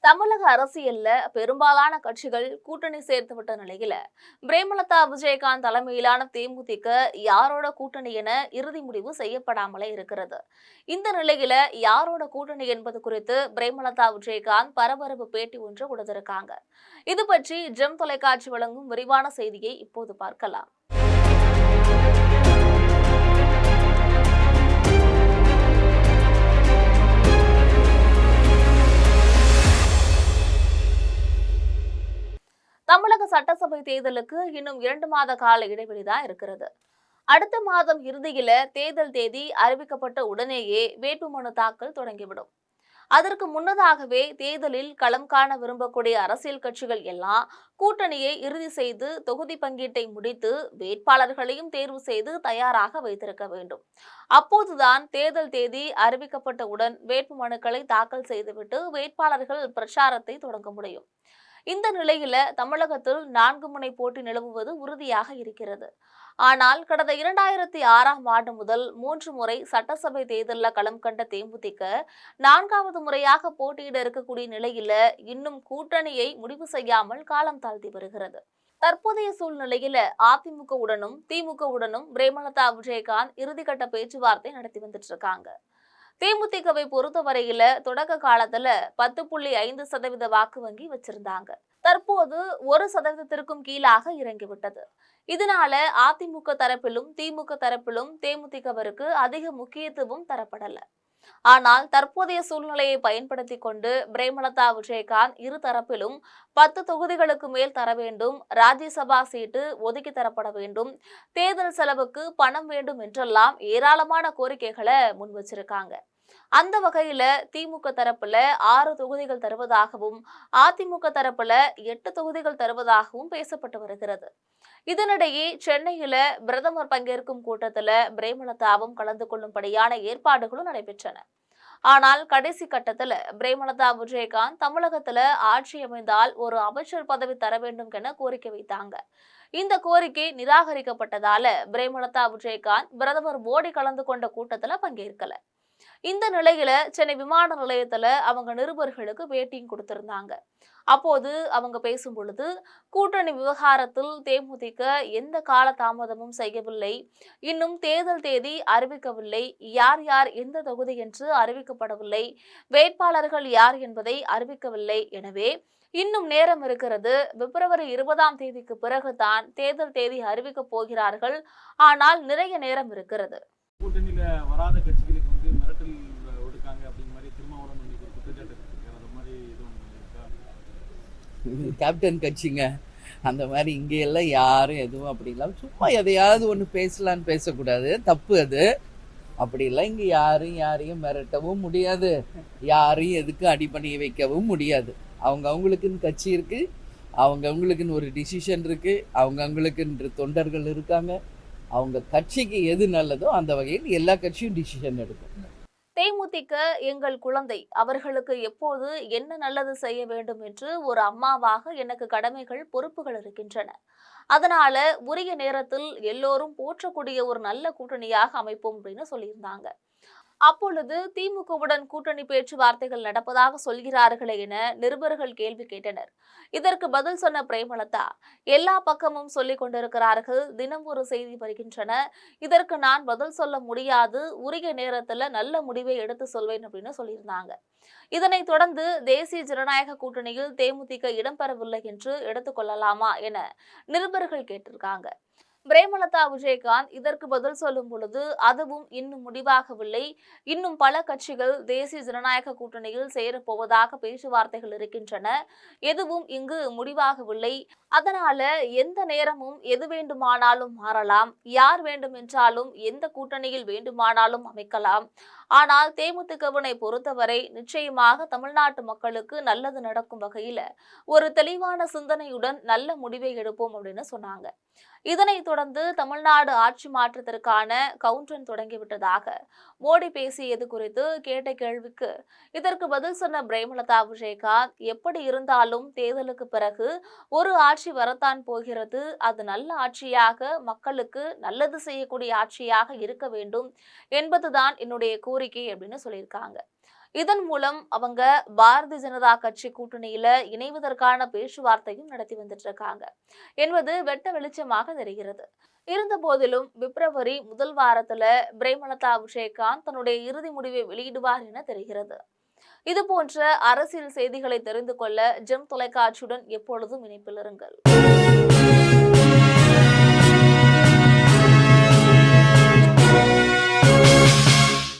தமிழக அரசியல்ல பெரும்பாலான கட்சிகள் கூட்டணி சேர்த்துவிட்ட நிலையில பிரேமலதா விஜயகாந்த் தலைமையிலான தேமுதிக யாரோட கூட்டணி என இறுதி முடிவு செய்யப்படாமலே இருக்கிறது. இந்த நிலையில யாரோட கூட்டணி என்பது குறித்து பிரேமலதா விஜயகாந்த் பரபரப்பு பேட்டி ஒன்று கொடுத்திருக்காங்க. இது பற்றி ஜெம் தொலைக்காட்சி வழங்கும் விரிவான செய்தியை இப்போது பார்க்கலாம். தமிழக சட்டசபை தேர்தலுக்கு இன்னும் 2 மாத கால இடைவெளிதான் இருக்கிறது. அடுத்த மாதம் இறுதியில தேர்தல் தேதி அறிவிக்கப்பட்ட உடனேயே வேட்புமனு தாக்கல் தொடங்கிவிடும். அதற்கு முன்னதாகவே தேர்தலில் களம் காண விரும்பக்கூடிய அரசியல் கட்சிகள் எல்லாம் கூட்டணியை இறுதி செய்து தொகுதி பங்கீட்டை முடித்து வேட்பாளர்களையும் தேர்வு செய்து தயாராக வைத்திருக்க வேண்டும். அப்போதுதான் தேர்தல் தேதி அறிவிக்கப்பட்டவுடன் வேட்புமனுக்களை தாக்கல் செய்துவிட்டு வேட்பாளர்கள் பிரச்சாரத்தை தொடங்க முடியும். இந்த நிலையில தமிழகத்தில் 4 முனை போட்டி நிலவுவது உறுதியாக இருக்கிறது. ஆனால் கடந்த 2006ஆம் ஆண்டு முதல் 3 முறை சட்டசபை தேர்தலில் களம் கண்ட தேமுதிக 4வது முறையாக போட்டியிட இருக்கக்கூடிய நிலையில இன்னும் கூட்டணியை முடிவு செய்யாமல் காலம் தாழ்த்தி வருகிறது. தற்போதைய சூழ்நிலையில அதிமுகவுடனும் திமுகவுடனும் பிரேமலதா விஜயகாந்த் இறுதிக்கட்ட பேச்சுவார்த்தை நடத்தி வந்துட்டு இருக்காங்க. தேமுதிகவை பொறுத்தவரையில தொடக்க காலத்துல 10.5% வாக்கு வங்கி வச்சிருந்தாங்க. தற்போது 1%த்திற்கும் கீழாக இறங்கிவிட்டது. இதனால அதிமுக தரப்பிலும் திமுக தரப்பிலும் தேமுதிகவிற்கு அதிக முக்கியத்துவம் தரப்படல. ஆனால் தற்போதைய சூழ்நிலையை பயன்படுத்தி கொண்டு பிரேமலதா விஜயகாந்த் இரு தரப்பிலும் 10 தொகுதிகளுக்கு மேல் தர வேண்டும், ராஜ்யசபா சீட்டு ஒதுக்கி தரப்பட வேண்டும், தேர்தல் செலவுக்கு பணம் வேண்டும் என்றெல்லாம் ஏராளமான கோரிக்கைகளை முன் வச்சிருக்காங்க. அந்த வகையில திமுக தரப்புல 6 தொகுதிகள் தருவதாகவும் அதிமுக தரப்புல 8 தொகுதிகள் தருவதாகவும் பேசப்பட்டு வருகிறது. இதனிடையே சென்னையில பிரதமர் பங்கேற்கும் கூட்டத்துல பிரேமலதாவும் கலந்து கொள்ளும்படியான ஏற்பாடுகளும் நடைபெற்றன. ஆனால் கடைசி கட்டத்துல பிரேமலதா விஜயகாந்த் தமிழகத்துல ஆட்சி அமைந்தால் ஒரு அமைச்சர் பதவி தர வேண்டும் என கோரிக்கை வைத்தாங்க. இந்த கோரிக்கை நிராகரிக்கப்பட்டதால பிரேமலதா விஜயகாந்த் பிரதமர் மோடி கலந்து கொண்ட கூட்டத்துல பங்கேற்கல. இந்த நிலையில சென்னை விமான நிலையத்துல அவங்க நிருபர்களுக்கு பேட்டியும் கொடுத்திருந்தாங்க. அப்போது அவங்க பேசும் பொழுது கூட்டணி விவகாரத்தில் தேமுதிக எந்த கால தாமதமும் செய்யவில்லை, இன்னும் தேர்தல் தேதி அறிவிக்கவில்லை, யார் யார் எந்த தொகுதி என்று அறிவிக்கப்படவில்லை, வேட்பாளர்கள் யார் என்பதை அறிவிக்கவில்லை. எனவே இன்னும் நேரம் இருக்கிறது. பிப்ரவரி 20ஆம் தேதிக்கு பிறகுதான் தேர்தல் தேதி அறிவிக்கப் போகிறார்கள். ஆனால் நிறைய நேரம் இருக்கிறது. கூட்டணியில வராத கட்சிகளுக்கு மிரட்டல் ஒடுக்காங்க அப்படிங்கிற மாதிரி திருமாவளவன் இன்னைக்கு ஒரு குற்றச்சாட்டு இருக்கு. அந்த மாதிரி எதுவும் இருக்கா? கேப்டன் கட்சிங்க அந்த மாதிரி இங்கே எல்லாம் யாரும் எதுவும் அப்படிலாம் சும்மா எதையாவது ஒன்று பேசலான்னு பேசக்கூடாது, தப்பு அது. அப்படிலாம் இங்கே யாரையும் மிரட்டவும் முடியாது, யாரையும் எதுக்கும் அடிபணி வைக்கவும் முடியாது. அவங்களுக்குன்னு கட்சி இருக்கு, அவங்களுக்குன்னு ஒரு டிசிஷன் இருக்கு, அவங்களுக்குன்ற தொண்டர்கள் இருக்காங்க. அவங்க கட்சிக்கு எது நல்லதோ அந்த வகையில் எல்லா கட்சியும் டிசிஷன் எடுக்கும். தேமுதிக எங்கள் குழந்தை, அவர்களுக்கு எப்போது என்ன நல்லது செய்ய வேண்டும் என்று ஒரு அம்மாவாக எனக்கு கடமைகள் பொறுப்புகள் இருக்கின்றன. அதனால உரிய நேரத்தில் எல்லோரும் போற்றக்கூடிய ஒரு நல்ல கூட்டணியாக அமைப்போம் அப்படின்னு சொல்லியிருந்தாங்க. அப்பொழுது திமுகவுடன் கூட்டணி பேச்சுவார்த்தைகள் நடப்பதாக சொல்கிறார்களே என நிருபர்கள் கேள்வி கேட்டனர். இதற்கு பதில் சொன்ன பிரேமலதா, எல்லா பக்கமும் சொல்லிக் கொண்டிருக்கிறார்கள், தினம் ஒரு செய்தி வருகின்றன, இதற்கு நான் பதில் சொல்ல முடியாது, உரிய நேரத்துல நல்ல முடிவை எடுத்து சொல்வேன் அப்படின்னு சொல்லியிருந்தாங்க. இதனைத் தொடர்ந்து தேசிய ஜனநாயக கூட்டணியில் தேமுதிக இடம்பெறவில்லை என்று எடுத்துக்கொள்ளலாமா என நிருபர்கள் கேட்டிருக்காங்க. பிரேமலதா விஜயகாந்த் இதற்கு பதில் சொல்லும் பொழுது அதுவும் இன்னும் முடிவாகவில்லை, இன்னும் பல கட்சிகள் தேசிய ஜனநாயக கூட்டணியில் சேரப்போவதாக பேச்சுவார்த்தைகள் இருக்கின்றன, எதுவும் இங்கு முடிவாகவில்லை, அதனால எந்த நேரமும் எது வேண்டுமானாலும் மாறலாம், யார் வேண்டுமென்றாலும் எந்த கூட்டணியில் வேண்டுமானாலும் அமைக்கலாம். ஆனால் தேமுதிகவினை பொறுத்தவரை நிச்சயமாக தமிழ்நாட்டு மக்களுக்கு நல்லது நடக்கும் வகையில ஒரு தெளிவான சிந்தனையுடன் நல்ல முடிவை எடுப்போம் அப்படின்னு சொன்னாங்க. இதனைத் தொடர்ந்து தமிழ்நாடு ஆட்சி மாற்றத்திற்கான கவுண்டர் தொடங்கிவிட்டதாக மோடி பேசியது குறித்து கேட்ட கேள்விக்கு இதற்கு பதில் சொன்ன பிரேமலதா விஜயகாந்த், எப்படி இருந்தாலும் தேர்தலுக்கு பிறகு ஒரு ஆட்சி வரத்தான் போகிறது, அது நல்ல ஆட்சியாக மக்களுக்கு நல்லது செய்யக்கூடிய ஆட்சியாக இருக்க வேண்டும் என்பதுதான் என்னுடைய கோரிக்கை அப்படின்னு சொல்லியிருக்காங்க. இதன் மூலம் அவங்க பாரதிய ஜனதா கட்சி கூட்டணியில இணைவதற்கான பேச்சுவார்த்தையும் நடத்தி வந்துட்டு இருக்காங்க என்பது வெட்ட வெளிச்சமாக தெரிகிறது. இருந்த போதிலும் பிப்ரவரி முதல் வாரத்துல பிரேமலதா விஜயகாந்த் தன்னுடைய இறுதி முடிவை வெளியிடுவார் என தெரிகிறது. இது போன்ற அரசியல் செய்திகளை தெரிந்து கொள்ள ஜெம் தொலைக்காட்சியுடன் எப்பொழுதும் இணைப்பில் இருங்கள்.